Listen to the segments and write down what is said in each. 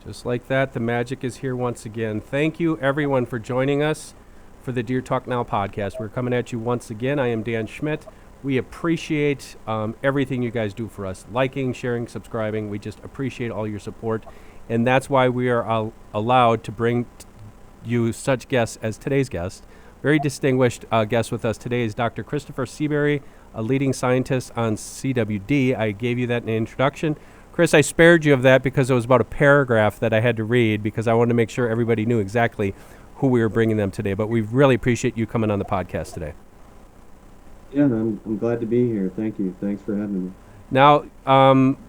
Just like that, the magic is here once again. Thank you, everyone, for joining us for the Deer Talk Now podcast. We're coming at you once again. I am Dan Schmidt. We appreciate everything you guys do for us. Liking, sharing, subscribing. We just appreciate all your support. And that's why we are allowed to bring you such guests as today's guest. Very distinguished guest with us today is Dr. Christopher Seabury, a leading scientist on CWD. I gave you that in the introduction. Chris, I spared you of that because it was about a paragraph that I had to read because I wanted to make sure everybody knew exactly who we were bringing them today. But we really appreciate you coming on the podcast today. Yeah, I'm glad to be here. Thank you. Thanks for having me. Now,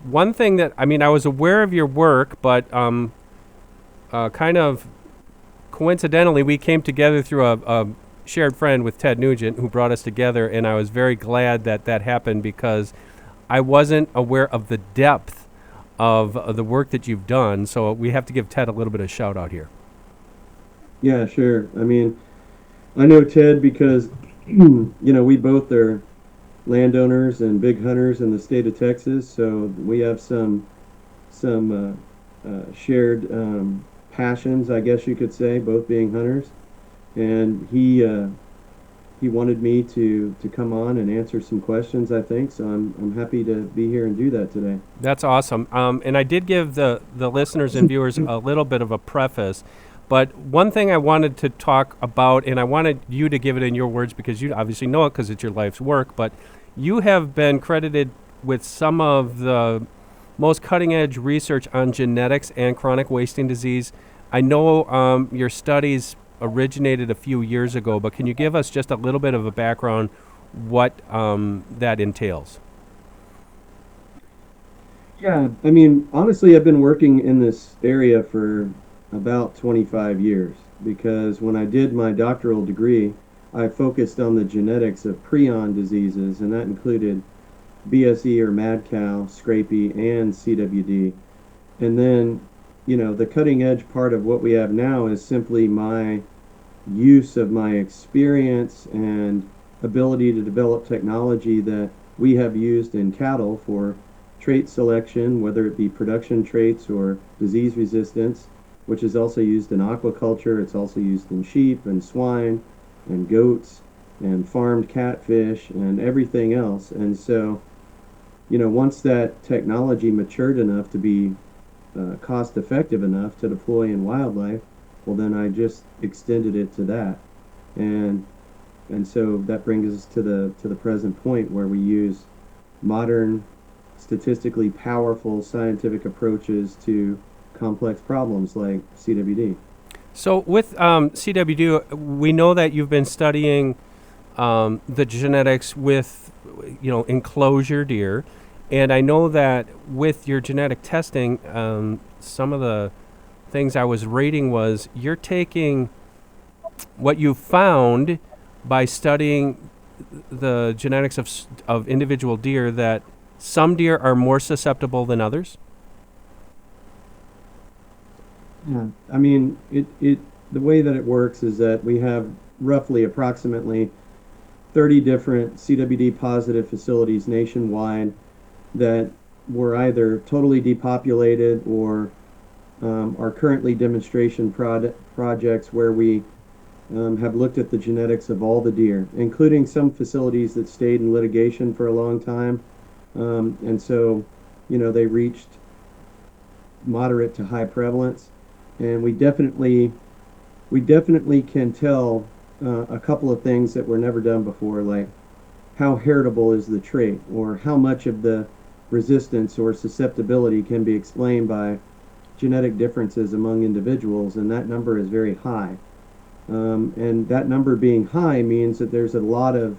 one thing that, I was aware of your work, but kind of coincidentally, we came together through a shared friend with Ted Nugent who brought us together, and I was very glad that that happened because I wasn't aware of the depth of the work that you've done, so we have to give Ted a little bit of shout out here. Yeah, sure. I know Ted because, we both are landowners and big hunters in the state of Texas, so we have some shared passions, I guess you could say, both being hunters. And he wanted me to come on and answer some questions, I think, so I'm happy to be here and do that today. That's awesome. And I did give the listeners and viewers a little bit of a preface, but one thing I wanted to talk about, and I wanted you to give it in your words because you obviously know it because it's your life's work, but you have been credited with some of the most cutting-edge research on genetics and chronic wasting disease. I know your studies originated a few years ago, but can you give us just a little bit of a background what that entails? Yeah, honestly, I've been working in this area for about 25 years because when I did my doctoral degree, I focused on the genetics of prion diseases, and that included BSE or mad cow, scrapie, and CWD. And then, the cutting edge part of what we have now is simply my use of my experience and ability to develop technology that we have used in cattle for trait selection, whether it be production traits or disease resistance, which is also used in aquaculture. It's also used in sheep and swine and goats and farmed catfish and everything else. And so, once that technology matured enough to be cost effective enough to deploy in wildlife, well, then I just extended it to that, and so that brings us to the present point where we use modern, statistically powerful scientific approaches to complex problems like CWD. So with CWD, we know that you've been studying the genetics with, enclosure deer, and I know that with your genetic testing, some of the things I was reading was you're taking what you found by studying the genetics of individual deer, that some deer are more susceptible than others. Yeah, the way that it works is that we have roughly approximately 30 different CWD positive facilities nationwide that were either totally depopulated or are currently demonstration projects where we have looked at the genetics of all the deer, including some facilities that stayed in litigation for a long time. And so, they reached moderate to high prevalence. And we definitely can tell a couple of things that were never done before, like how heritable is the trait, or how much of the resistance or susceptibility can be explained by genetic differences among individuals, and that number is very high. And that number being high means that there's a lot of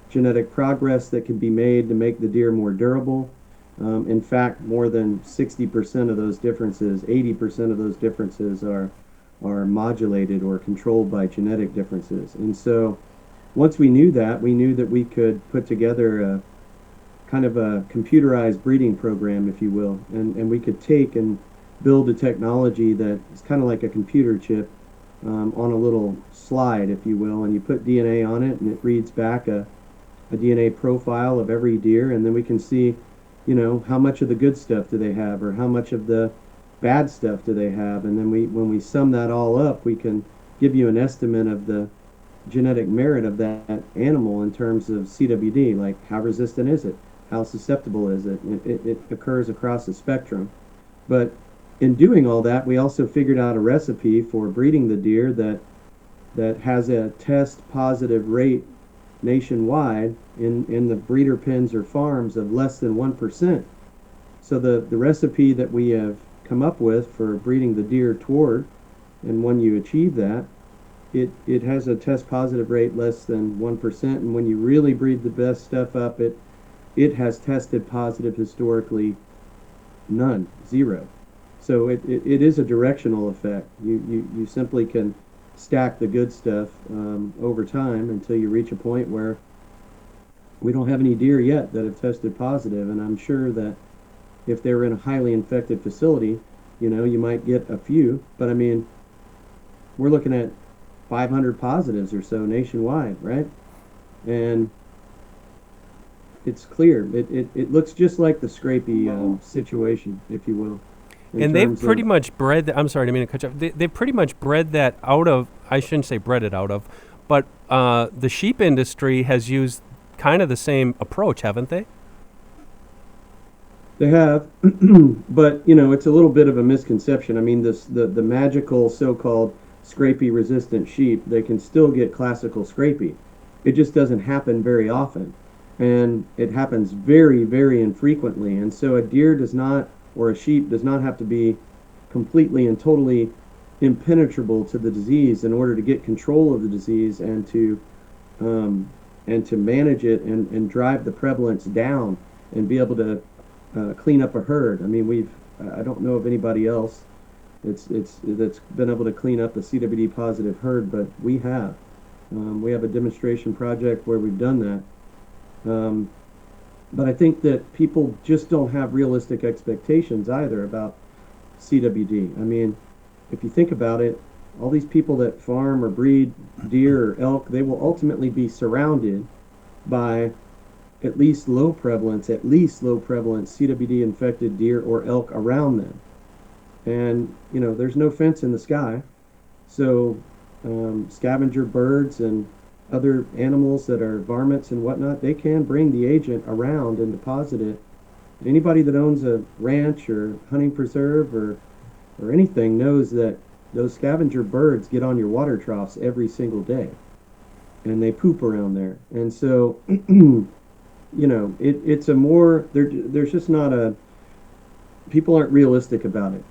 genetic progress that can be made to make the deer more durable. In fact, more than 60% of those differences, 80% of those differences are modulated or controlled by genetic differences. And so once we knew that we could put together a kind of a computerized breeding program, if you will, and we could take and build a technology that is kind of like a computer chip on a little slide, if you will, and you put DNA on it and it reads back a DNA profile of every deer, and then we can see, how much of the good stuff do they have, or how much of the bad stuff do they have, and then when we sum that all up, we can give you an estimate of the genetic merit of that animal in terms of CWD, like how resistant is it, how susceptible is it. It occurs across the spectrum. But in doing all that, we also figured out a recipe for breeding the deer that has a test positive rate nationwide in the breeder pens or farms of less than 1%. So the recipe that we have come up with for breeding the deer toward, and when you achieve that, it has a test positive rate less than 1%. And when you really breed the best stuff up, it has tested positive historically none, zero. So it is a directional effect. You simply can stack the good stuff over time until you reach a point where we don't have any deer yet that have tested positive. And I'm sure that if they're in a highly infected facility, you might get a few. But I mean, we're looking at 500 positives or so nationwide, right? And it's clear. It looks just like the scrapie situation, if you will. And they've pretty much bred I'm sorry, I didn't mean to cut you off. They've pretty much bred that out of, I shouldn't say bred it out of, but the sheep industry has used kind of the same approach, haven't they? They have, but it's a little bit of a misconception. I mean, the magical so-called scrapie resistant sheep, they can still get classical scrapie. It just doesn't happen very often, and it happens very, very infrequently. And so a deer does not, or a sheep does not have to be completely and totally impenetrable to the disease in order to get control of the disease and to manage it and drive the prevalence down and be able to clean up a herd. I mean, I don't know of anybody else that's been able to clean up a CWD positive herd, but we have. We have a demonstration project where we've done that. But I think that people just don't have realistic expectations either about CWD. I mean, if you think about it, all these people that farm or breed deer or elk, they will ultimately be surrounded by at least low prevalence CWD infected deer or elk around them. And, there's no fence in the sky. So scavenger birds and other animals that are varmints and whatnot, they can bring the agent around and deposit it. Anybody that owns a ranch or hunting preserve or anything knows that those scavenger birds get on your water troughs every single day, and they poop around there. And so, it's a more, there's just not a, people aren't realistic about it.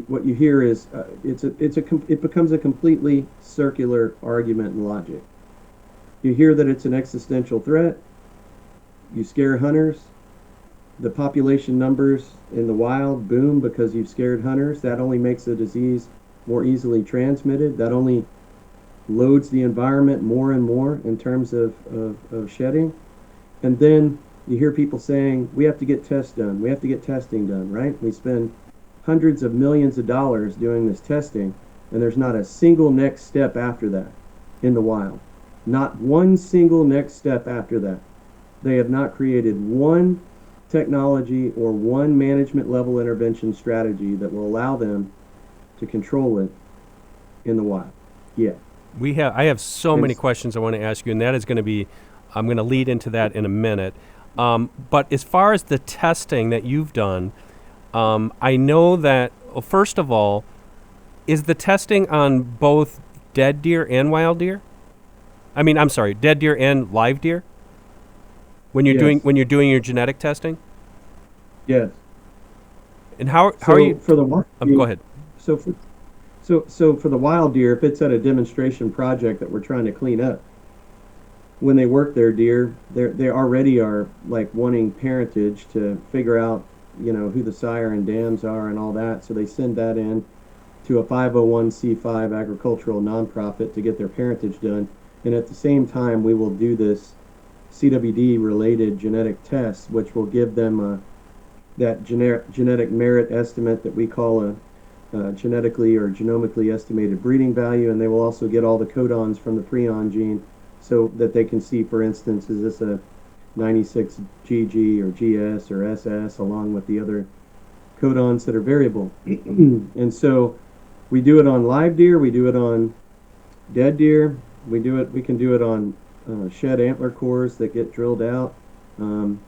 What you hear is it becomes a completely circular argument and logic. You hear that it's an existential threat. You scare hunters. The population numbers in the wild boom because you've scared hunters. That only makes the disease more easily transmitted. That only loads the environment more and more in terms of shedding. And then you hear people saying, we have to get tests done. We have to get testing done, right? We spend hundreds of millions of dollars doing this testing, and there's not a single next step after that in the wild. Not one single next step after that. They have not created one technology or one management level intervention strategy that will allow them to control it in the wild. Yeah. I have so many questions I want to ask you, and that is going to be, I'm going to lead into that in a minute. But as far as the testing that you've done, I know that, well, first of all, is the testing on both dead deer and wild deer? I mean, I'm sorry, dead deer and live deer? When you're doing your genetic testing? Yes. And how are you for the wild go ahead. So for the wild deer, if it's at a demonstration project that we're trying to clean up, when they work their deer, they already are like wanting parentage to figure out, who the sire and dams are and all that. So they send that in to a 501c5 agricultural nonprofit to get their parentage done. And at the same time, we will do this CWD related genetic test, which will give them that genetic merit estimate that we call a genetically or genomically estimated breeding value. And they will also get all the codons from the prion gene so that they can see, for instance, is this a 96 GG or GS or SS along with the other codons that are variable. And so we do it on live deer, we do it on dead deer, we can do it on shed antler cores that get drilled out. Um,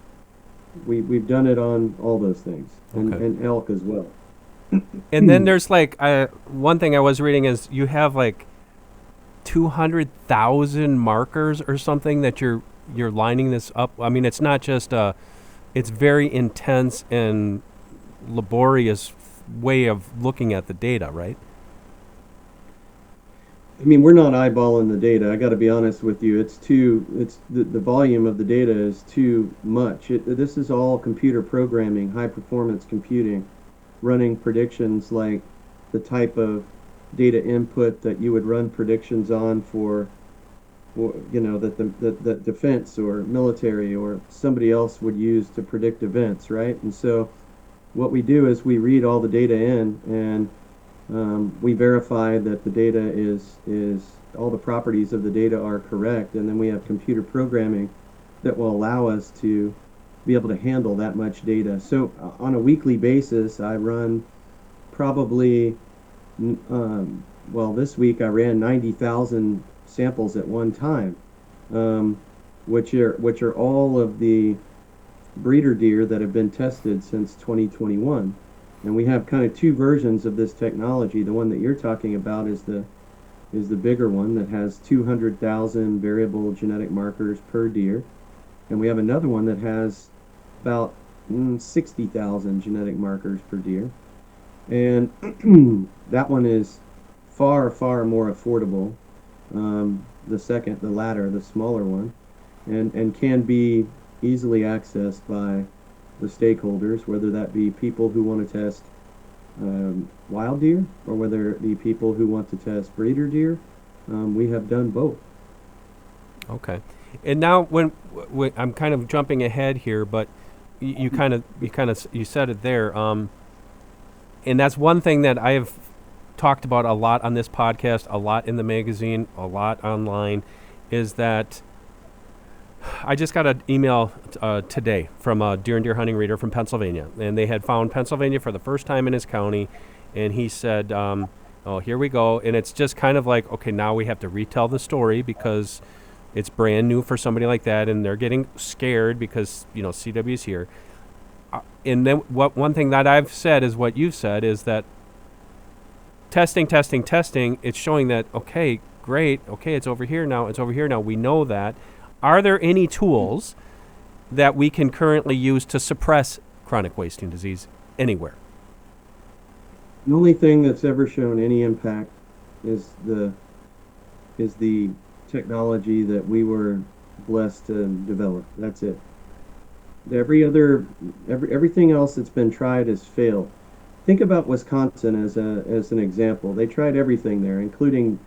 we've done it on all those things, Okay. and elk as well. And then there's like one thing I was reading is you have like 200,000 markers or something that you're lining this up. I mean, it's not just it's very intense and laborious way of looking at the data, right? I mean, we're not eyeballing the data. I got to be honest with you. It's the volume of the data is too much. This is all computer programming, high performance computing, running predictions like the type of data input that you would run predictions on for that defense or military or somebody else would use to predict events, right? And so what we do is we read all the data in, and we verify that the data is all the properties of the data are correct, and then we have computer programming that will allow us to be able to handle that much data. So on a weekly basis, I run probably this week I ran 90,000 samples at one time, which are all of the breeder deer that have been tested since 2021. And we have kind of two versions of this technology. The one that you're talking about is the bigger one that has 200,000 variable genetic markers per deer, and we have another one that has about 60,000 genetic markers per deer, and that one is far more affordable. The latter, the smaller one, and can be easily accessed by the stakeholders, whether that be people who want to test wild deer or whether it be people who want to test breeder deer. We have done both. Okay. And now when I'm kind of jumping ahead here, but you said it there. And that's one thing that I have talked about a lot on this podcast, a lot in the magazine, a lot online, is that I just got an email today from a deer and deer hunting reader from Pennsylvania, and they had found Pennsylvania for the first time in his county, and he said, oh, here we go. And it's just kind of like, okay, now we have to retell the story because it's brand new for somebody like that, and they're getting scared because, CW's here. And then one thing that I've said is what you've said is that testing, it's showing that, okay, great, okay, it's over here now, we know that. Are there any tools that we can currently use to suppress chronic wasting disease anywhere? The only thing that's ever shown any impact is the technology that we were blessed to develop. That's it. Everything else that's been tried has failed. Think about Wisconsin as an example. They tried everything there, including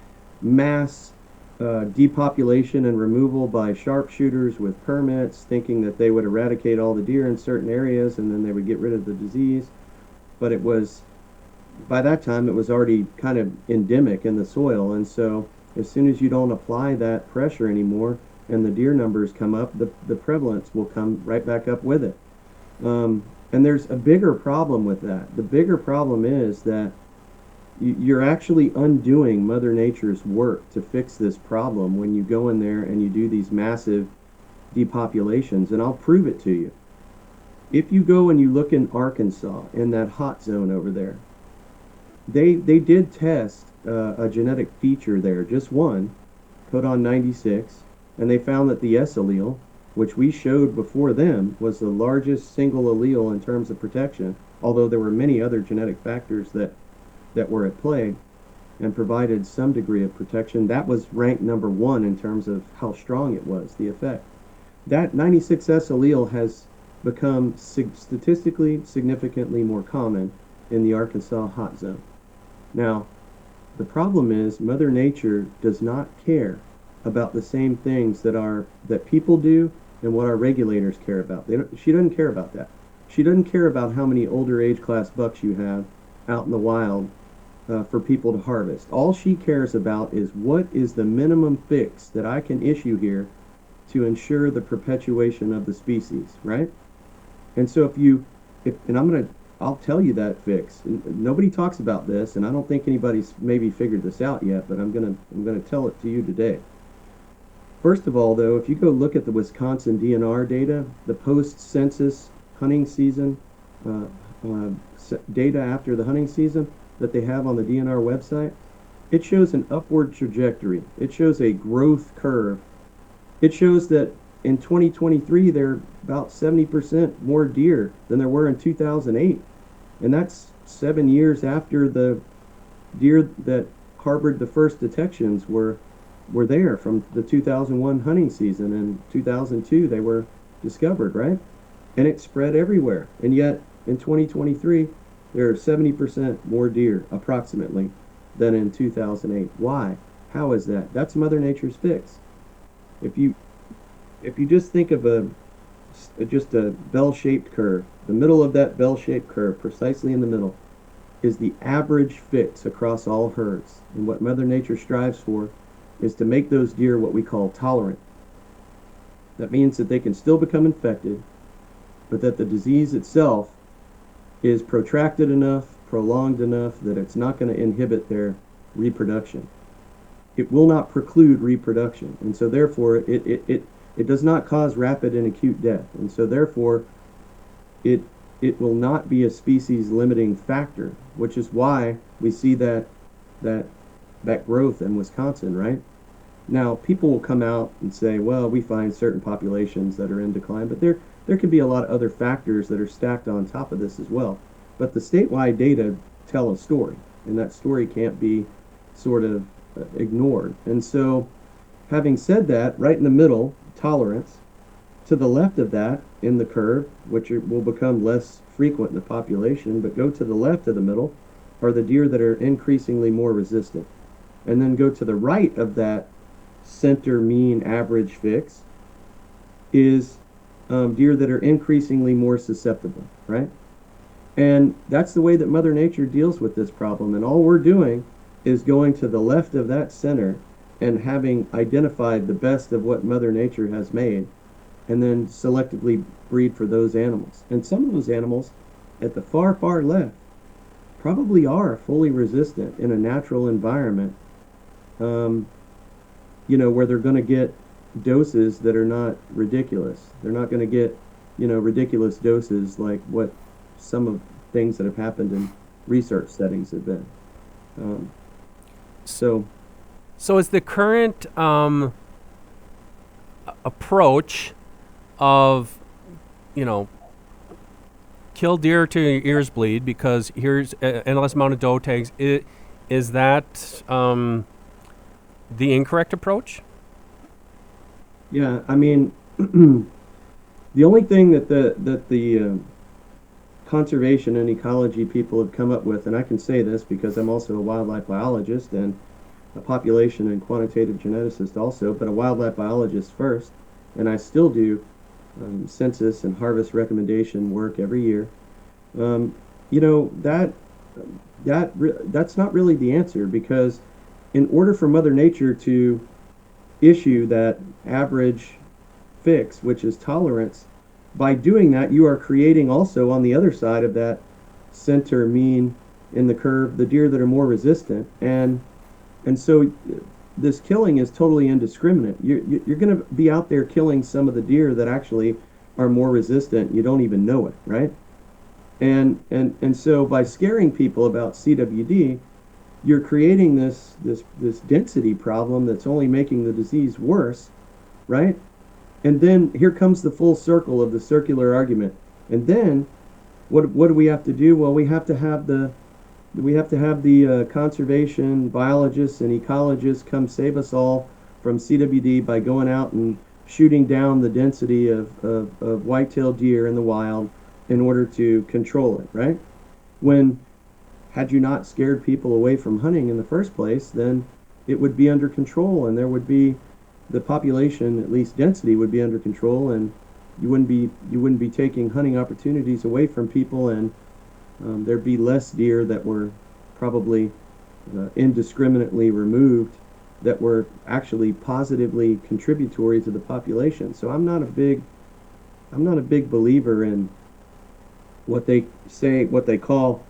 mass depopulation and removal by sharpshooters with permits, thinking that they would eradicate all the deer in certain areas and then they would get rid of the disease. But by that time, it was already kind of endemic in the soil. And so as soon as you don't apply that pressure anymore and the deer numbers come up, the prevalence will come right back up with it. And there's a bigger problem with that. The bigger problem is that you're actually undoing Mother Nature's work to fix this problem when you go in there and you do these massive depopulations. And I'll prove it to you. If you go and you look in Arkansas, in that hot zone over there, they did test a genetic feature there, just one, codon 96, and they found that the S allele, which we showed before them, was the largest single allele in terms of protection, although there were many other genetic factors that were at play and provided some degree of protection. That was ranked number one in terms of how strong it was, the effect. That 96S allele has become statistically significantly more common in the Arkansas hot zone. Now, the problem is Mother Nature does not care about the same things that people do and what our regulators care about. She doesn't care about that. She doesn't care about how many older age class bucks you have out in the wild for people to harvest. All she cares about is what is the minimum fix that I can issue here to ensure the perpetuation of the species, right? And so if I'm going to I'll tell you that fix. And nobody talks about this, and I don't think anybody's maybe figured this out yet, but I'm gonna tell it to you today. First of all, though, if you go look at the Wisconsin DNR data, the post-census hunting season uh, uh, data after the hunting season that they have on the DNR website, it shows an upward trajectory. It shows a growth curve. It shows that in 2023 there are about 70% more deer than there were in 2008, and that's 7 years after the deer that harbored the first detections were there from the 2001 hunting season. In 2002 they were discovered, right? And it spread everywhere. And yet in 2023 there are 70% more deer approximately than in 2008. Why? How is that? That's Mother Nature's fix. If you if you just think of just a bell-shaped curve, the middle of that bell-shaped curve, precisely in the middle, is the average fix across all herds. And what Mother Nature strives for is to make those deer what we call tolerant. That means that they can still become infected, but that the disease itself is protracted enough, prolonged enough that it's not going to inhibit their reproduction. It will not preclude reproduction, and so therefore it does not cause rapid and acute death, and so therefore it it will not be a species limiting factor, which is why we see that that growth in Wisconsin, right? Now, people will come out and say, well, we find certain populations that are in decline, but there could be a lot of other factors that are stacked on top of this as well. But the statewide data tell a story, and that story can't be sort of ignored. And so, having said that, right in the middle, tolerance, to the left of that in the curve, which will become less frequent in the population, but go to the left of the middle, are the deer that are increasingly more resistant. And then go to the right of that center mean average fix is deer that are increasingly more susceptible, right? And that's the way that Mother Nature deals with this problem. And all we're doing is going to the left of that center and having identified the best of what Mother Nature has made, and then selectively breed for those animals. And some of those animals at the far, far left probably are fully resistant in a natural environment, where they're going to get doses that are not ridiculous. They're not going to get, ridiculous doses like what some of things that have happened in research settings have been. So is the current approach of, kill deer till your ears bleed because here's an endless amount of doe tags, is that the incorrect approach? Yeah, I mean, the only thing that the conservation and ecology people have come up with, and I can say this because I'm also a wildlife biologist and a population and quantitative geneticist also, but a wildlife biologist first, and I still do census and harvest recommendation work every year. That's not really the answer, because in order for Mother Nature to issue that average fix, which is tolerance, by doing that you are creating also on the other side of that center mean in the curve the deer that are more resistant, and so this killing is totally indiscriminate. You're going to be out there killing some of the deer that actually are more resistant. You don't even know it, right? And so by scaring people about CWD, you're creating this density problem that's only making the disease worse, right? And then here comes the full circle of the circular argument. And then what do we have to do? Well, we have to have the conservation biologists and ecologists come save us all from CWD by going out and shooting down the density of white-tailed deer in the wild in order to control it, right? When, had you not scared people away from hunting in the first place, then it would be under control, and there would be the population, at least density, would be under control, and you wouldn't be taking hunting opportunities away from people, and there'd be less deer that were probably indiscriminately removed that were actually positively contributory to the population. So I'm not a big believer in what they call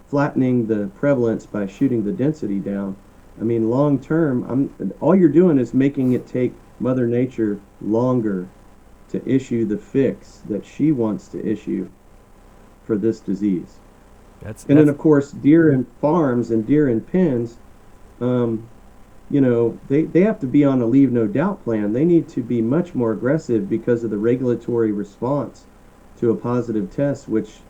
flattening the prevalence by shooting the density down. I mean, long term, all you're doing is making it take Mother Nature longer to issue the fix that she wants to issue for this disease. And then, That's of course, deer in farms and deer in pens, um, they have to be on a leave no doubt plan. They need to be much more aggressive because of the regulatory response to a positive test, which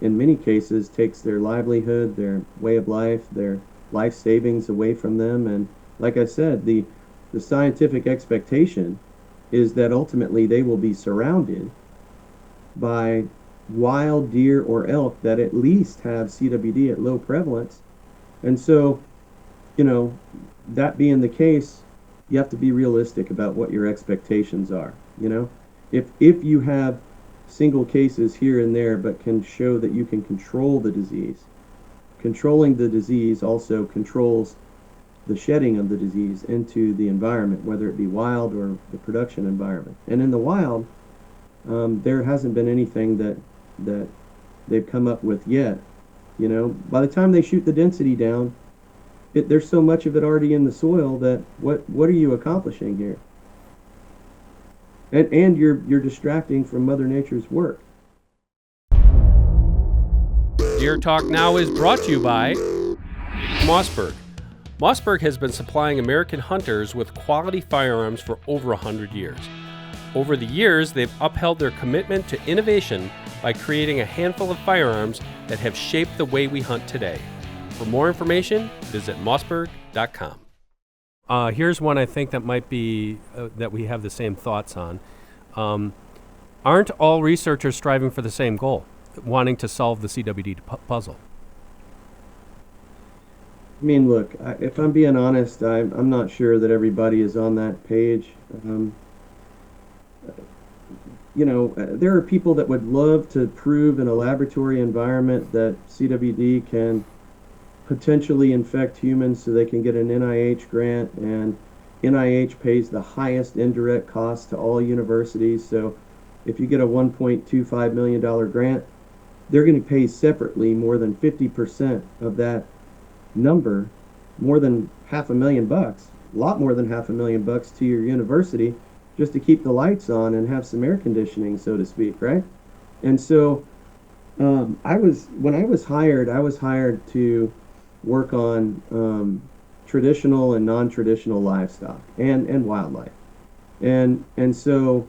in many cases takes their livelihood, their way of life, their life savings away from them. And like I said, the scientific expectation is that ultimately they will be surrounded by wild deer or elk that at least have CWD at low prevalence. And so, you know, that being the case, you have to be realistic about what your expectations are. If you have single cases here and there, but can show that you can control the disease, controlling the disease also controls the shedding of the disease into the environment, whether it be wild or the production environment. And in the wild, there hasn't been anything that they've come up with yet. By the time they shoot the density down, there's so much of it already in the soil that what are you accomplishing here? And you're distracting from Mother Nature's work. Deer Talk Now is brought to you by Mossberg. Mossberg has been supplying American hunters with quality firearms for over 100 years. Over the years, they've upheld their commitment to innovation by creating a handful of firearms that have shaped the way we hunt today. For more information, visit mossberg.com. Here's one I think that might be that we have the same thoughts on. Aren't all researchers striving for the same goal, wanting to solve the CWD puzzle? I mean, look, if I'm being honest, I'm not sure that everybody is on that page. There are people that would love to prove in a laboratory environment that CWD can potentially infect humans so they can get an NIH grant, and NIH pays the highest indirect cost to all universities. So if you get a $1.25 million grant, they're going to pay separately more than 50% of that number, more than $500,000, a lot more than $500,000 to your university just to keep the lights on and have some air conditioning, so to speak, right? And so when I was hired to work on traditional and non-traditional livestock and wildlife. And so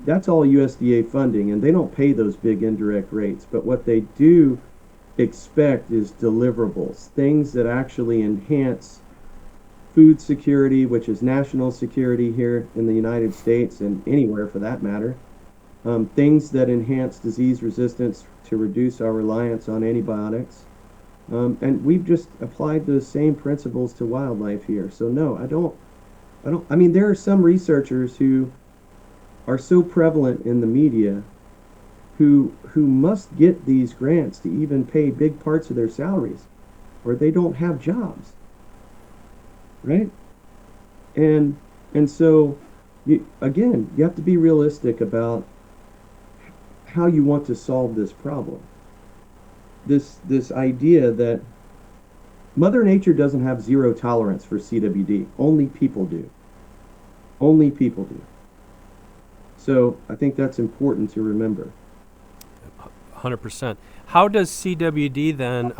that's all USDA funding, and they don't pay those big indirect rates. But what they do expect is deliverables, things that actually enhance food security, which is national security here in the United States and anywhere for that matter. Things that enhance disease resistance to reduce our reliance on antibiotics. And we've just applied those same principles to wildlife here. So no, I mean, there are some researchers who are so prevalent in the media who must get these grants to even pay big parts of their salaries, or they don't have jobs, right? And so, you have to be realistic about how you want to solve this problem. This idea that Mother Nature doesn't have zero tolerance for CWD. Only people do. Only people do. So I think that's important to remember. 100%. How does CWD then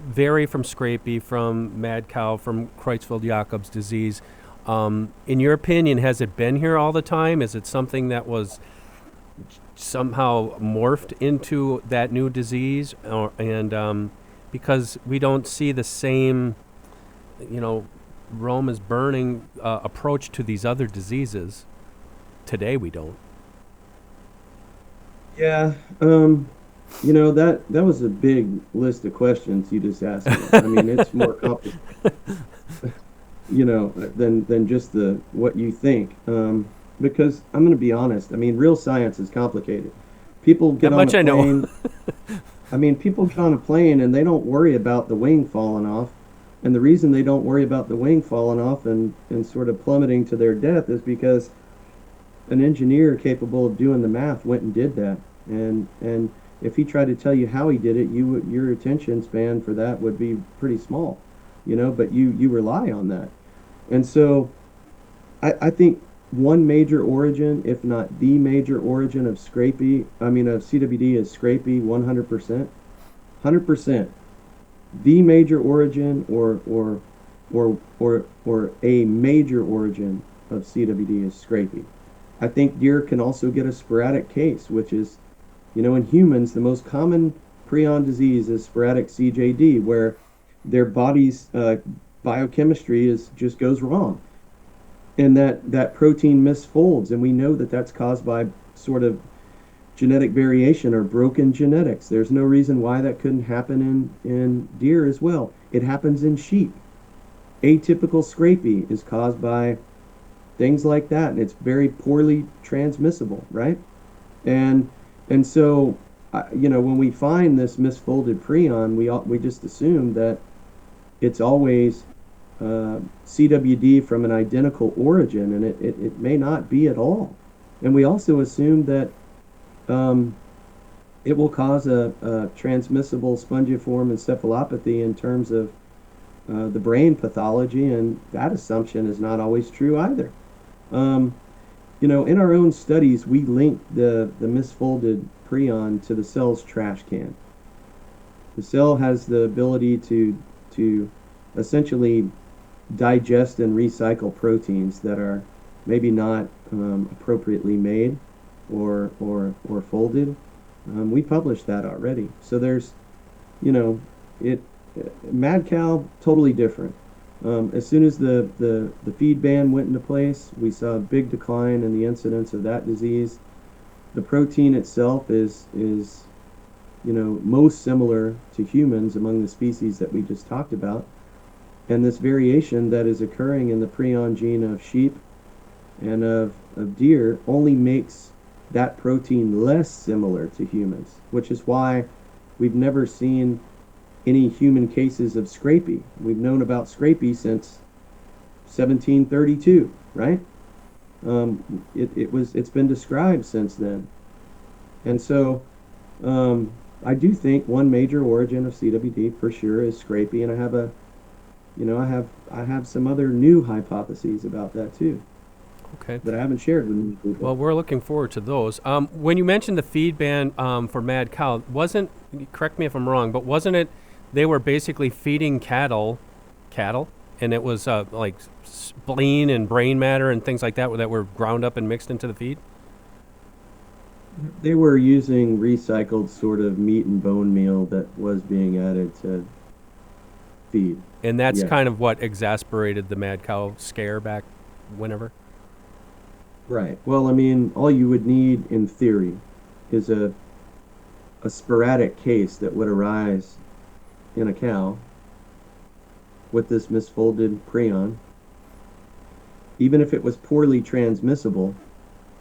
vary from scrapie, from mad cow, from Creutzfeldt-Jakob's disease? In your opinion, has it been here all the time? Is it something that was somehow morphed into that new disease? Because we don't see the same, Rome is burning approach to these other diseases. Today we don't. Yeah, that was a big list of questions you just asked me. I mean, it's more complicated, than just what you think. Because I'm going to be honest. I mean, real science is complicated. People get on a plane. I mean, people get on a plane and they don't worry about the wing falling off. And the reason they don't worry about the wing falling off and sort of plummeting to their death is because an engineer capable of doing the math went and did that. And if he tried to tell you how he did it, your attention span for that would be pretty small, but you rely on that. And so I think one major origin, if not the major origin of of CWD is scrapie 100%. 100%. The major origin or a major origin of CWD is scrapie. I think deer can also get a sporadic case, which is, in humans, the most common prion disease is sporadic CJD, where their body's biochemistry just goes wrong, and that protein misfolds, and we know that that's caused by sort of genetic variation or broken genetics. There's no reason why that couldn't happen in deer as well. It happens in sheep. Atypical scrapie is caused by things like that, and it's very poorly transmissible, right? And and so, when we find this misfolded prion, we just assume that it's always CWD from an identical origin, and it may not be at all. And we also assume that it will cause a transmissible spongiform encephalopathy in terms of the brain pathology, and that assumption is not always true either. In our own studies, we linked the misfolded prion to the cell's trash can. The cell has the ability to essentially digest and recycle proteins that are maybe not appropriately made or folded. We published that already. So there's, it mad cow totally different. As soon as the feed ban went into place, we saw a big decline in the incidence of that disease. The protein itself is most similar to humans among the species that we just talked about. And this variation that is occurring in the prion gene of sheep and of deer only makes that protein less similar to humans, which is why we've never seen any human cases of scrapie. We've known about scrapie since 1732, right? It's been described since then. And so I do think one major origin of CWD for sure is scrapie, and I have some other new hypotheses about that too. Okay. That I haven't shared with you. Well, we're looking forward to those. When you mentioned the feed ban for mad cow, correct me if I'm wrong, but wasn't it they were basically feeding cattle, and it was like spleen and brain matter and things like that were ground up and mixed into the feed? They were using recycled sort of meat and bone meal that was being added to feed. And that's kind of what exasperated the mad cow scare back whenever? Right. Well, I mean, all you would need in theory is a sporadic case that would arise in a cow with this misfolded prion. Even if it was poorly transmissible,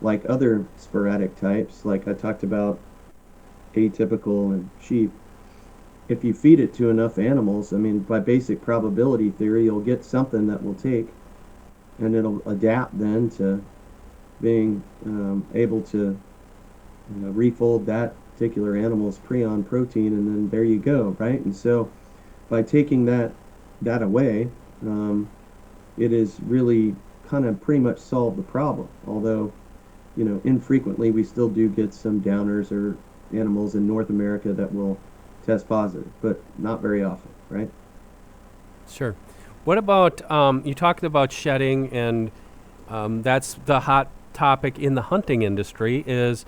like other sporadic types, like I talked about atypical and sheep, if you feed it to enough animals, I mean, by basic probability theory, you'll get something that will take, and it'll adapt then to being able to refold that particular animal's prion protein, and then there you go, right? And so by taking that away, it is really kind of pretty much solved the problem. Although, infrequently we still do get some downers or animals in North America that will test positive, but not very often, right? Sure. What about, you talked about shedding, and that's the hot topic in the hunting industry is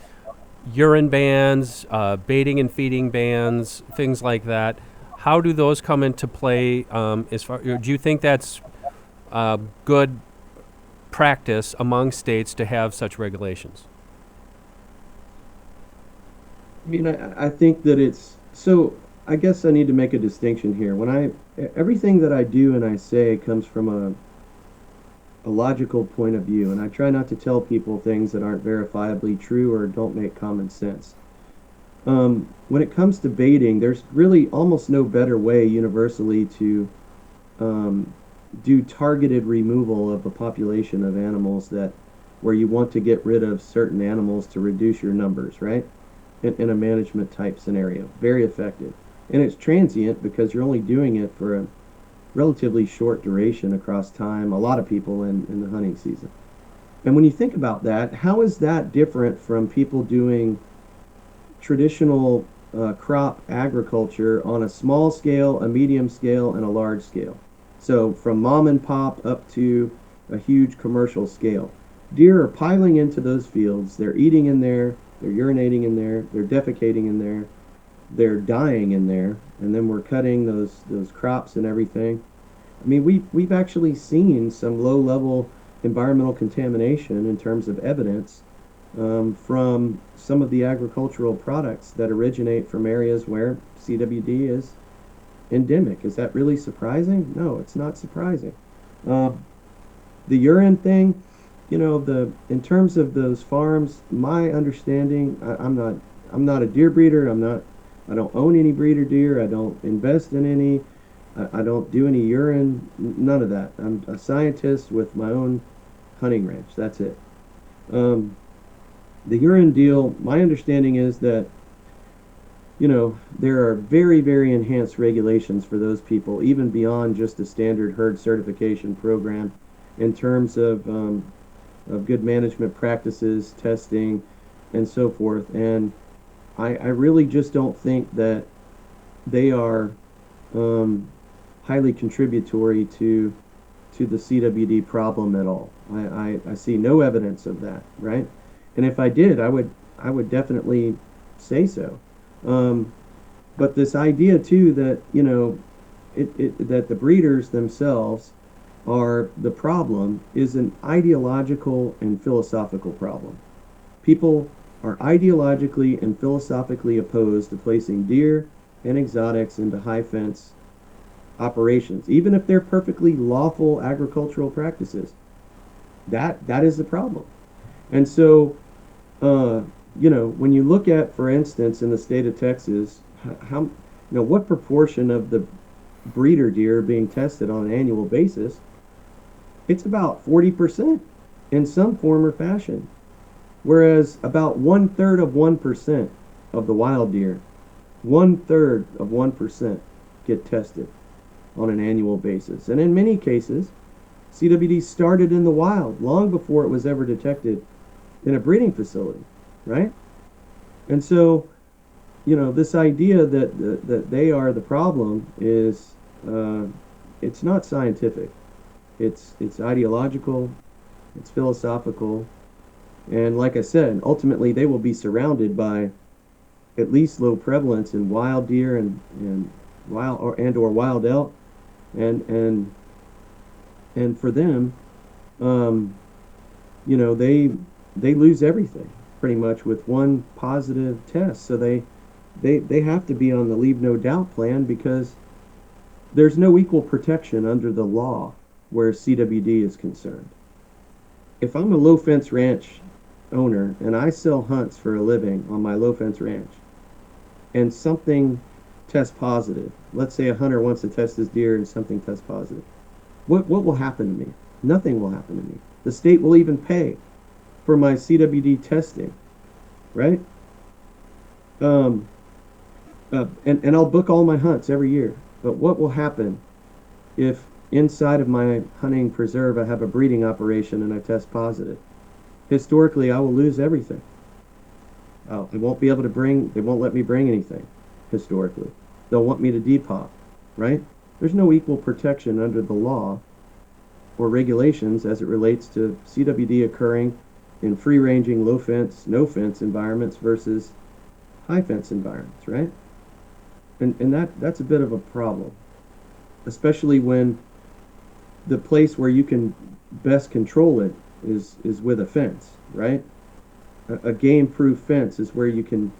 urine bans, baiting and feeding bans, things like that. How do those come into play? Do you think that's good practice among states to have such regulations? I mean, I think that it's so. I guess I need to make a distinction here. Everything that I do and I say comes from a logical point of view, and I try not to tell people things that aren't verifiably true or don't make common sense. When it comes to baiting, there's really almost no better way universally to do targeted removal of a population of animals where you want to get rid of certain animals to reduce your numbers, right? in a management type scenario. Very effective. And it's transient because you're only doing it for a relatively short duration across time, a lot of people in the hunting season. And when you think about that, how is that different from people doing traditional crop agriculture on a small scale, a medium scale, and a large scale? So from mom and pop up to a huge commercial scale. Deer are piling into those fields. They're eating in there, they're urinating in there, they're defecating in there, they're dying in there, and then we're cutting those crops and everything. I mean, we've actually seen some low level environmental contamination in terms of evidence from some of the agricultural products that originate from areas where CWD is endemic. Is that really surprising? No, it's not surprising. Uh, the urine thing, in terms of those farms, my understanding, I'm not a deer breeder. I don't own any breeder deer. I don't invest in any. I don't do any urine. None of that. I'm a scientist with my own hunting ranch. That's it. Um, the urine deal, my understanding is that there are very, very enhanced regulations for those people, even beyond just the standard herd certification program, in terms of good management practices, testing, and so forth. And I really just don't think that they are um, highly contributory to the CWD problem at all. I see no evidence of that, right? And if I did, I would definitely say so. Um, but this idea too that that the breeders themselves are the problem is an ideological and philosophical problem. People are ideologically and philosophically opposed to placing deer and exotics into high fence operations, even if they're perfectly lawful agricultural practices. That is the problem. And so, when you look at, for instance, in the state of Texas, what proportion of the breeder deer being tested on an annual basis, it's about 40% in some form or fashion. Whereas about 1/3 of 1% of the wild deer, 1/3 of 1% get tested on an annual basis. And in many cases, CWD started in the wild long before it was ever detected in a breeding facility, right? And so, this idea that they are the problem is, it's not scientific. It's ideological, it's philosophical, and like I said, ultimately they will be surrounded by at least low prevalence in wild deer and or wild elk, and for them, um, they lose everything pretty much with one positive test. So they have to be on the leave no doubt plan because there's no equal protection under the law where CWD is concerned. If I'm a low fence ranch owner and I sell hunts for a living on my low fence ranch and something tests positive, let's say a hunter wants to test his deer and something tests positive, what will happen to me? Nothing will happen to me. The state will even pay for my CWD testing, right? Um, and I'll book all my hunts every year. But what will happen if inside of my hunting preserve I have a breeding operation and I test positive? Historically, I will lose everything. I won't be able to they won't let me bring anything, historically. They'll want me to depop, right? There's no equal protection under the law or regulations as it relates to CWD occurring in free-ranging, low fence, no fence environments versus high fence environments, right? And that's a bit of a problem, especially when the place where you can best control it is with a fence, right? A game-proof fence is where you can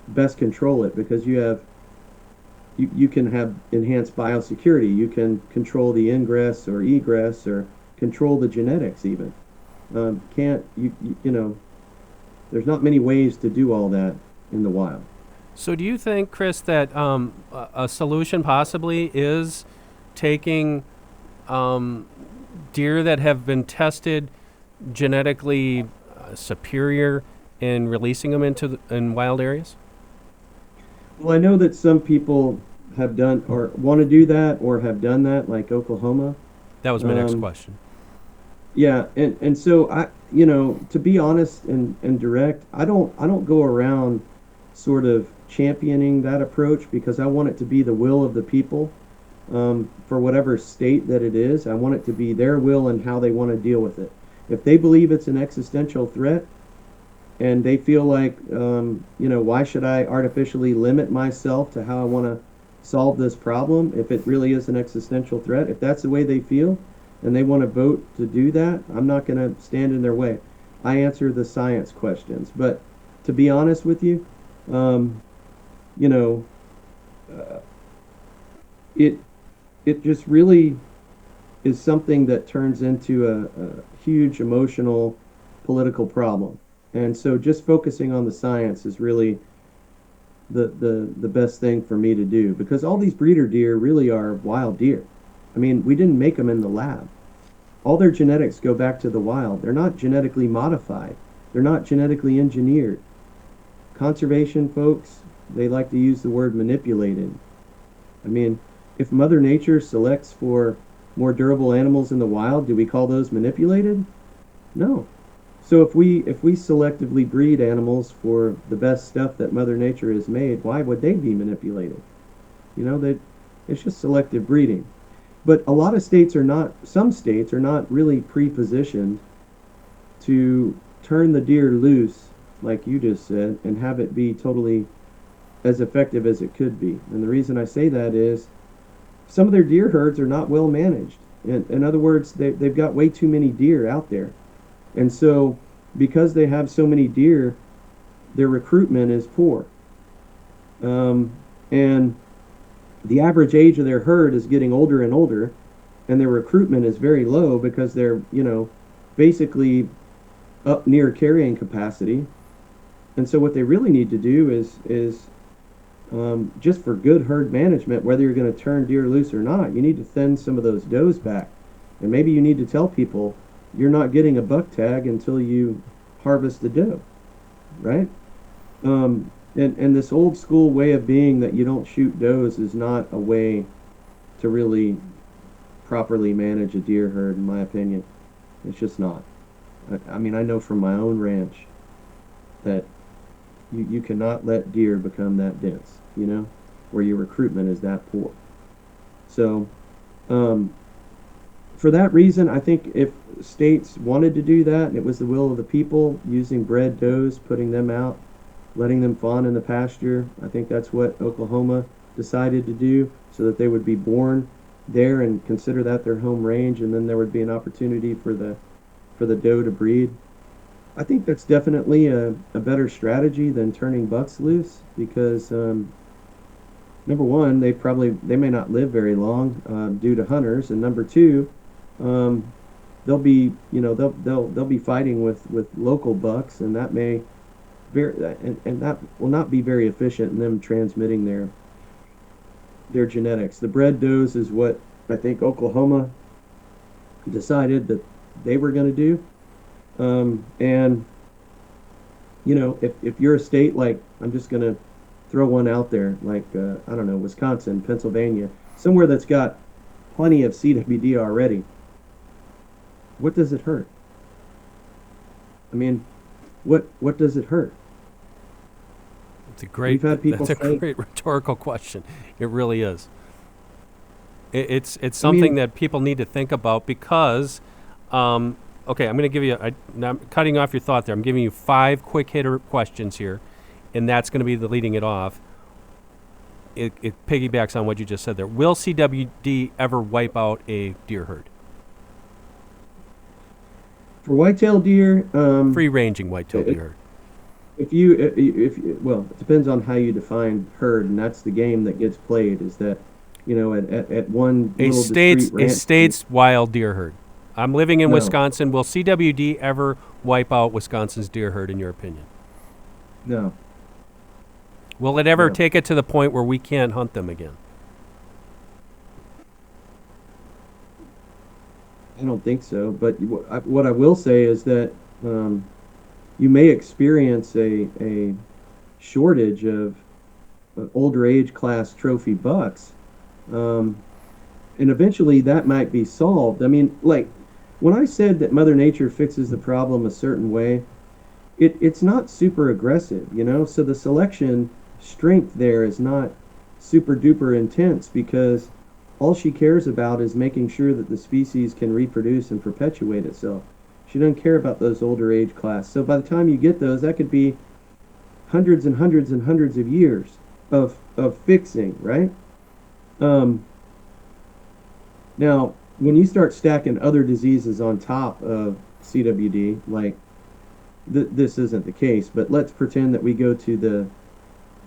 best control it because you can have enhanced biosecurity. You can control the ingress or egress or control the genetics even. Can't you know? There's not many ways to do all that in the wild. So do you think, Chris, that a solution possibly is taking deer that have been tested genetically superior in releasing them in wild areas? Well, I know that some people have done or want to do that or have done that, like Oklahoma. That was my next Um, question. yeah, and so to be honest and direct, I don't go around sort of championing that approach because I want it to be the will of the people, for whatever state that it is. I want it to be their will and how they want to deal with it. If they believe it's an existential threat and they feel like, why should I artificially limit myself to how I want to solve this problem if it really is an existential threat? If that's the way they feel and they want to vote to do that, I'm not going to stand in their way. I answer the science questions. But to be honest with you, um, you know, uh, it it just really is something that turns into a huge emotional political problem. And so just focusing on the science is really the best thing for me to do because all these breeder deer really are wild deer. I mean, we didn't make them in the lab. All their genetics go back to the wild. They're not genetically modified. They're not genetically engineered. Conservation folks, they like to use the word manipulated. I mean, if Mother Nature selects for more durable animals in the wild, do we call those manipulated? No. So if we selectively breed animals for the best stuff that Mother Nature has made, why would they be manipulated? That it's just selective breeding. But a lot of states are not. Some states are not really pre-positioned to turn the deer loose, like you just said, and have it be totally as effective as it could be. And the reason I say that is some of their deer herds are not well managed. In other words, they've got way too many deer out there. And so, because they have so many deer, their recruitment is poor. And the average age of their herd is getting older and older, and their recruitment is very low because they're, basically up near carrying capacity. And so, what they really need to do is just for good herd management, whether you're going to turn deer loose or not, you need to thin some of those does back. And maybe you need to tell people you're not getting a buck tag until you harvest the doe, right? And this old school way of being that you don't shoot does is not a way to really properly manage a deer herd, in my opinion. It's just not. I mean, I know from my own ranch that you cannot let deer become that dense, where your recruitment is that poor. So, for that reason, I think if states wanted to do that, and it was the will of the people, using bred does, putting them out, letting them fawn in the pasture, I think that's what Oklahoma decided to do, so that they would be born there and consider that their home range, and then there would be an opportunity for the doe to breed. I think that's definitely a better strategy than turning bucks loose because number one, they may not live very long due to hunters, and number two, they'll be they'll be fighting with local bucks, and that may and that will not be very efficient in them transmitting their genetics. The bred does is what I think Oklahoma decided that they were going to do. And if you're a state like, I'm just going to throw one out there, like I don't know, Wisconsin, Pennsylvania, somewhere that's got plenty of CWD already, what does it hurt? I mean, what does it hurt? We've had people That's a say, great rhetorical question. It really is. It's I something mean, that people need to think about because, okay, I'm going to give you, now I'm cutting off your thought there. I'm giving you 5 quick hitter questions here, and that's going to be the leading it off. It piggybacks on what you just said there. Will CWD ever wipe out a deer herd? for whitetail deer, Free ranging whitetail it, deer herd. well, it depends on how you define herd, and that's the game that gets played. Is that at one little discrete A ranch? state's wild deer herd. I'm living in No, Wisconsin. Will CWD ever wipe out Wisconsin's deer herd, in your opinion? no, Will it ever no. take it to the point where we can't hunt them again? I don't think so. But what I will say is that you may experience a shortage of older age class trophy bucks. Um, and eventually that might be solved. I mean, like when I said that Mother Nature fixes the problem a certain way, it's not super aggressive, you know? So the selection strength there is not super duper intense because all she cares about is making sure that the species can reproduce and perpetuate itself. She doesn't care about those older age class. So by the time you get those, that could be hundreds and hundreds and hundreds of years of fixing, right? Um, Now, when you start stacking other diseases on top of CWD, like this isn't the case, but let's pretend that we go to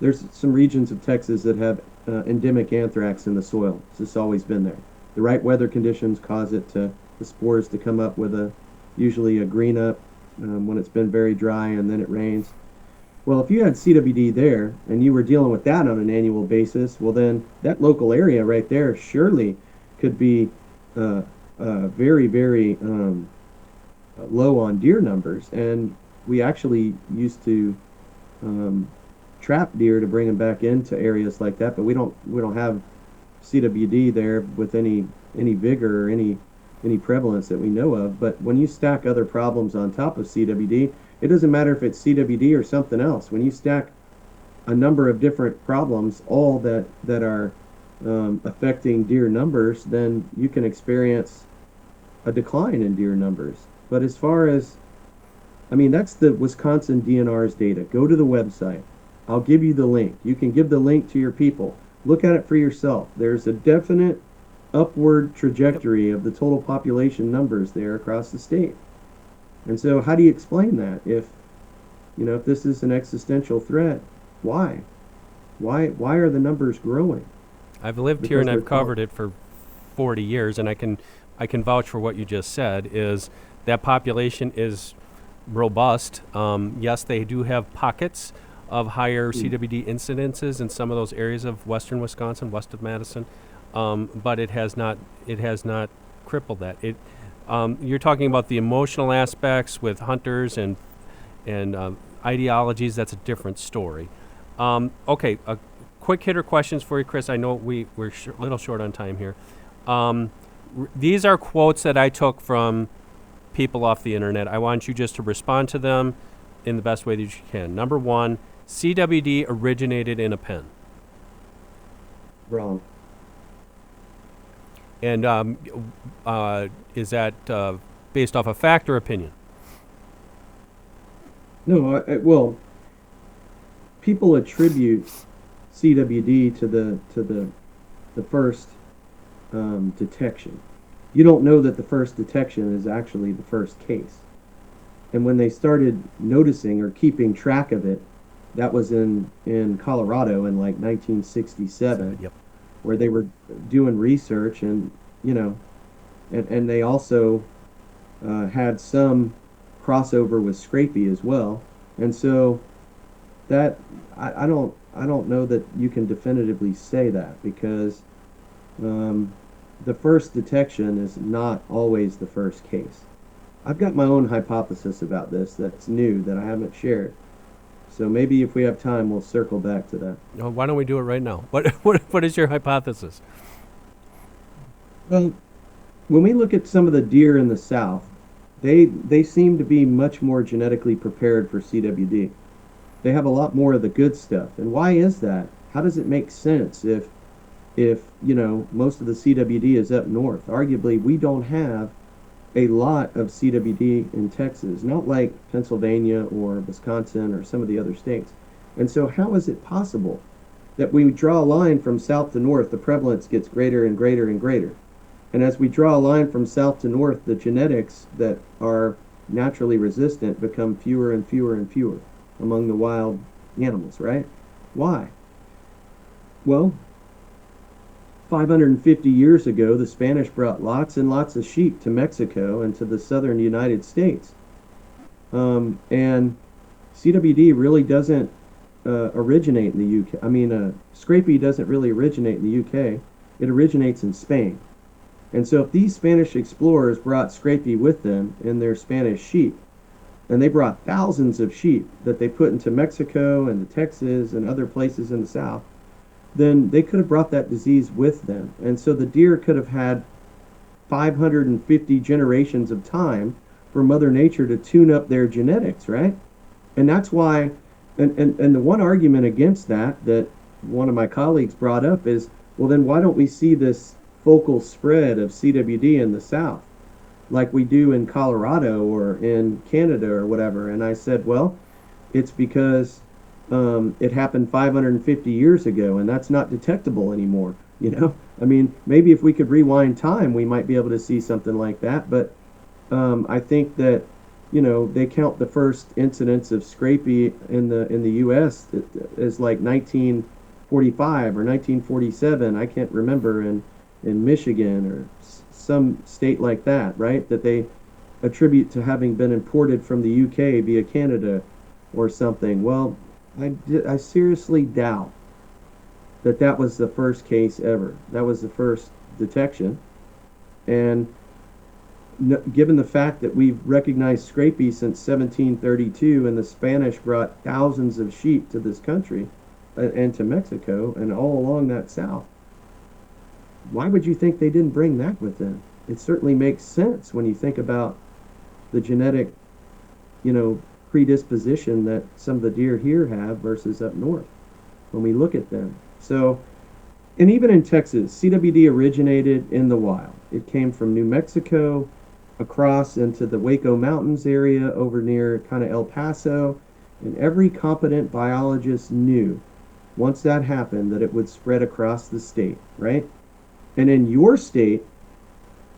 there's some regions of Texas that have endemic anthrax in the soil. It's always been there. The right weather conditions cause the spores to come up with usually a green up when it's been very dry and then it rains. Well, if you had CWD there and you were dealing with that on an annual basis, well, then that local area right there surely could be very, very low on deer numbers. And we actually used to um, trap deer to bring them back into areas like that, but we don't have CWD there with any vigor or any prevalence that we know of. But when you stack other problems on top of CWD, it doesn't matter if it's CWD or something else. When you stack a number of different problems, all that are affecting deer numbers, then you can experience a decline in deer numbers. But as far as, I mean, that's the Wisconsin DNR's data. Go to the website. I'll give you the link. You can give the link to your people. Look at it for yourself. There's a definite upward trajectory of the total population numbers there across the state. And so how do you explain that? If this is an existential threat, why? Why are the numbers growing? I've lived here and I've covered it for 40 years, and I can vouch for what you just said. Is that population is robust? Yes, they do have pockets of higher CWD incidences in some of those areas of western Wisconsin, west of Madison, but it has not crippled that. You're talking about the emotional aspects with hunters and ideologies. That's a different story. Okay, quick hitter questions for you, Chris. I know we're a little short on time here. These are quotes that I took from people off the internet. I want you just to respond to them in the best way that you can. Number one, CWD originated in a pen. Wrong. And is that based off a fact or opinion? No, well, people attribute CWD to the first detection. You don't know that the first detection is actually the first case. And when they started noticing or keeping track of it, that was in Colorado in like 1967, Yep. where they were doing research and and they also had some crossover with Scrapie as well. And so that I don't know that you can definitively say that because the first detection is not always the first case. I've got my own hypothesis about this that's new that I haven't shared. So maybe if we have time, we'll circle back to that. Why don't we do it right now? What is your hypothesis? Well, when we look at some of the deer in the South, they seem to be much more genetically prepared for CWD. They have a lot more of the good stuff. And why is that? How does it make sense if most of the CWD is up north? Arguably, we don't have a lot of CWD in Texas, not like Pennsylvania or Wisconsin or some of the other states. And so how is it possible that we draw a line from south to north, the prevalence gets greater and greater and greater? And as we draw a line from south to north, the genetics that are naturally resistant become fewer and fewer and fewer among the wild animals, right? Why? Well, 550 years ago, the Spanish brought lots and lots of sheep to Mexico and to the southern United States. And CWD really doesn't originate in the UK. I mean, Scrapie doesn't really originate in the UK. It originates in Spain. And so if these Spanish explorers brought Scrapie with them in their Spanish sheep, and they brought thousands of sheep that they put into Mexico and Texas and other places in the South, then they could have brought that disease with them. And so the deer could have had 550 generations of time for Mother Nature to tune up their genetics, right? And that's why, and the one argument against that one of my colleagues brought up is, well, then why don't we see this focal spread of CWD in the South like we do in Colorado or in Canada or whatever? And I said, well, it's because it happened 550 years ago, and that's not detectable anymore. I mean, maybe if we could rewind time, we might be able to see something like that. But I think that they count the first incidents of scrapie in the U.S. as like 1945 or 1947. I can't remember, in Michigan or some state like that, right? That they attribute to having been imported from the UK via Canada or something. Well, I seriously doubt that was the first case ever. That was the first detection. And given the fact that we've recognized scrapie since 1732, and the Spanish brought thousands of sheep to this country and to Mexico and all along that south, why would you think they didn't bring that with them? It certainly makes sense when you think about the genetic, predisposition that some of the deer here have versus up north when we look at them. So, and even in Texas, CWD originated in the wild. It came from New Mexico across into the Waco Mountains area over near kind of El Paso, and every competent biologist knew once that happened that it would spread across the state, right? And in your state,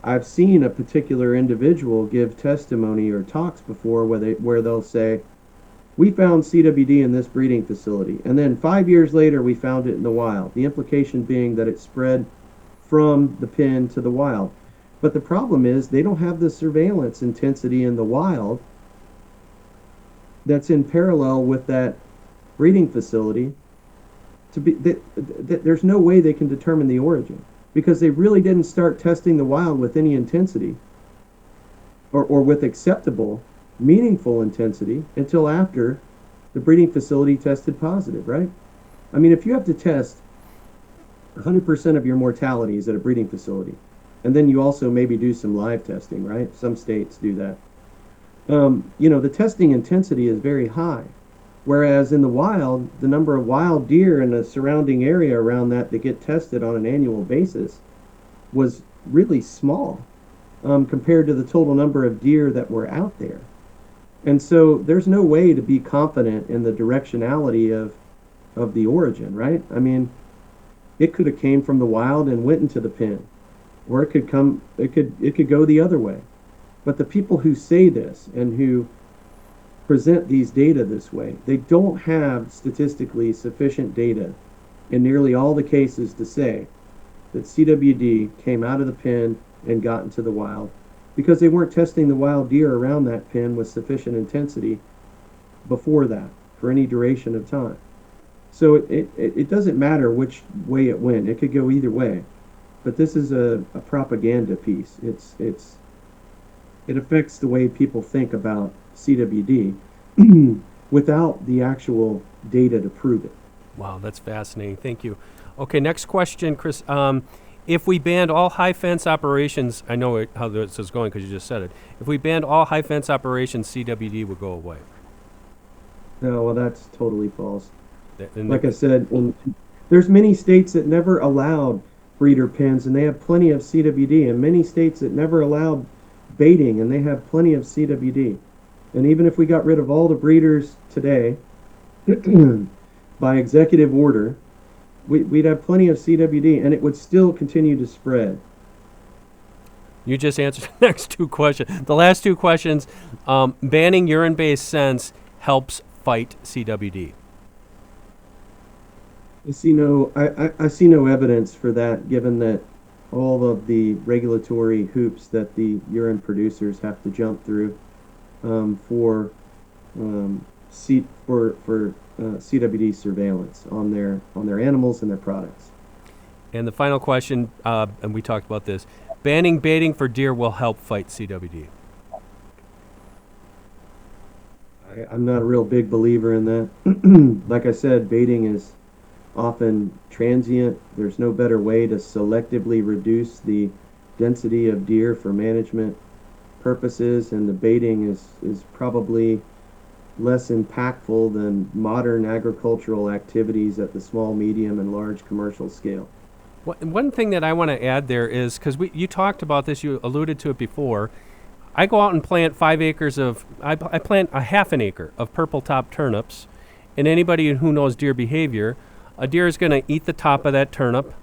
I've seen a particular individual give testimony or talks before where they'll say, we found CWD in this breeding facility, and then 5 years later we found it in the wild. The implication being that it spread from the pen to the wild. But the problem is they don't have the surveillance intensity in the wild that's in parallel with that breeding facility. There's no way they can determine the origin, because they really didn't start testing the wild with any intensity or with acceptable, meaningful intensity until after the breeding facility tested positive, right? I mean, if you have to test 100% of your mortalities at a breeding facility, and then you also maybe do some live testing, right? Some states do that. The testing intensity is very high. Whereas in the wild, the number of wild deer in the surrounding area around that get tested on an annual basis was really small compared to the total number of deer that were out there. And so there's no way to be confident in the directionality of the origin, right? I mean, it could have came from the wild and went into the pen, or it could go the other way. But the people who say this and who present these data this way, they don't have statistically sufficient data in nearly all the cases to say that CWD came out of the pen and got into the wild, because they weren't testing the wild deer around that pen with sufficient intensity before that for any duration of time. So it doesn't matter which way it went. It could go either way. But this is a propaganda piece. It affects the way people think about CWD without the actual data to prove it. Wow, that's fascinating. Thank you. Okay, next question, Chris. If we banned all high fence operations, I know how this is going because you just said it. If we banned all high fence operations, CWD would go away. No, well, that's totally false. Like I said, there's many states that never allowed breeder pens, and they have plenty of CWD, and many states that never allowed baiting, and they have plenty of CWD. And even if we got rid of all the breeders today by executive order, we'd have plenty of CWD, and it would still continue to spread. You just answered the next two questions. The last two questions, banning urine-based scents helps fight CWD. I see no evidence for that, given that all of the regulatory hoops that the urine producers have to jump through for CWD surveillance on their animals and their products. And the final question, and we talked about this, banning baiting for deer will help fight CWD. I'm not a real big believer in that. Like I said, baiting is often transient. There's no better way to selectively reduce the density of deer for management purposes, and the baiting is probably less impactful than modern agricultural activities at the small, medium, and large commercial scale. One thing that I want to add there is, because you talked about this, you alluded to it before. I go out and plant 5 acres of, I plant a half an acre of purple top turnips, and anybody who knows deer behavior, a deer is going to eat the top of that turnip,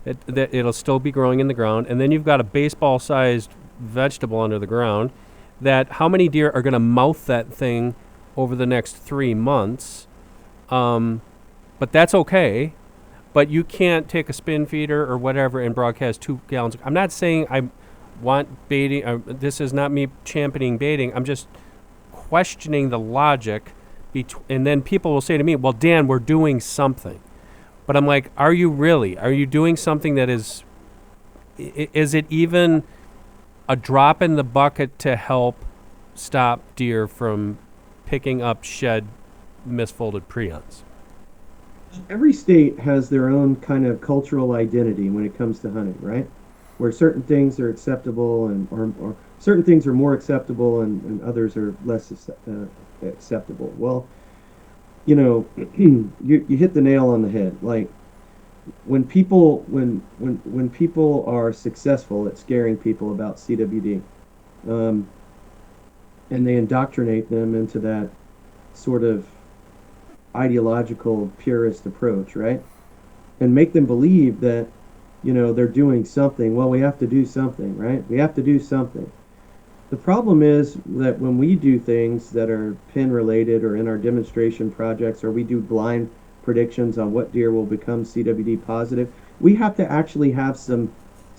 that it'll still be growing in the ground, and then you've got a baseball-sized vegetable under the ground, that how many deer are going to mouth that thing over the next 3 months, but that's okay. But you can't take a spin feeder or whatever and broadcast 2 gallons. I'm not saying I want baiting. This is not me championing baiting. I'm just questioning the logic. And then people will say to me, well, Dan, we're doing something. But I'm like, are you really? Are you doing something that is it even a drop in the bucket to help stop deer from picking up shed misfolded prions? Every state has their own kind of cultural identity when it comes to hunting, right? Where certain things are acceptable or certain things are more acceptable and others are less acceptable. Well, you hit the nail on the head. Like when people are successful at scaring people about CWD, and they indoctrinate them into that sort of ideological purist approach, right? And make them believe that, they're doing something. Well, we have to do something, right? We have to do something. The problem is that when we do things that are pin related or in our demonstration projects, or we do blind predictions on what deer will become CWD positive, we have to actually have some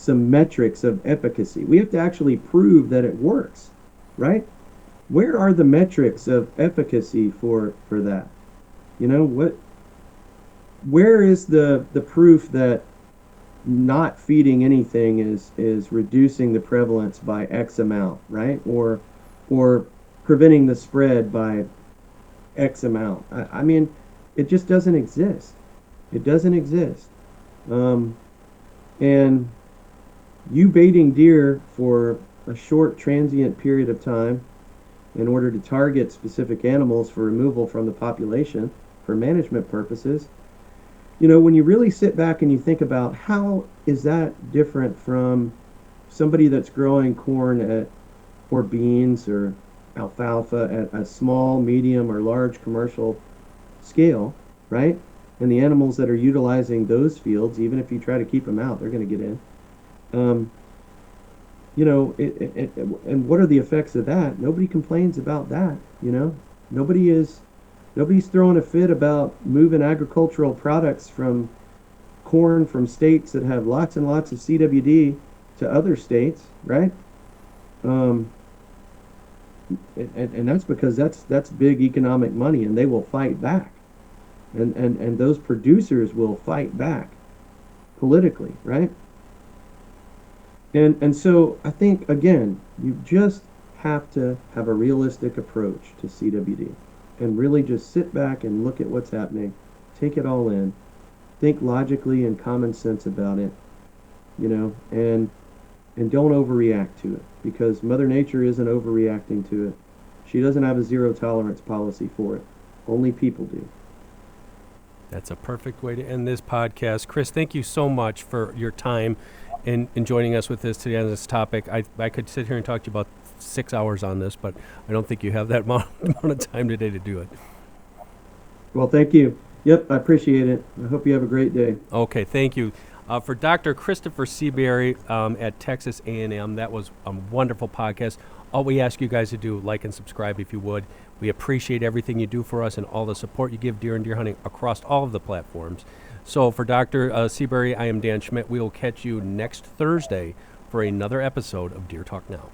metrics of efficacy. We have to actually prove that it works, right? Where are the metrics of efficacy for that? Where is the proof that not feeding anything is reducing the prevalence by X amount, right? Or preventing the spread by X amount. I mean, it just doesn't exist. It doesn't exist. And you baiting deer for a short transient period of time in order to target specific animals for removal from the population for management purposes, when you really sit back and you think about how is that different from somebody that's growing corn or beans or alfalfa at a small, medium, or large commercial scale, right? And the animals that are utilizing those fields, even if you try to keep them out, they're going to get in. And what are the effects of that? Nobody complains about that. Nobody's throwing a fit about moving agricultural products from corn from states that have lots and lots of CWD to other states, right? And that's because that's big economic money, and they will fight back, and those producers will fight back politically, right? And so I think, again, you just have to have a realistic approach to CWD and really just sit back and look at what's happening, take it all in, think logically and common sense about it, and don't overreact to it, because Mother Nature isn't overreacting to it. She doesn't have a zero tolerance policy for it. Only people do. That's a perfect way to end this podcast. Chris, thank you so much for your time and joining us with this today on this topic. I could sit here and talk to you about 6 hours on this, but I don't think you have that amount of time today to do it. Well, thank you. Yep, I appreciate it. I hope you have a great day. Okay, thank you. For Dr. Christopher Seabury at Texas A&M, that was a wonderful podcast. All we ask you guys to do, like and subscribe if you would. We appreciate everything you do for us and all the support you give deer and deer hunting across all of the platforms. So for Dr. Seabury, I am Dan Schmidt. We will catch you next Thursday for another episode of Deer Talk Now.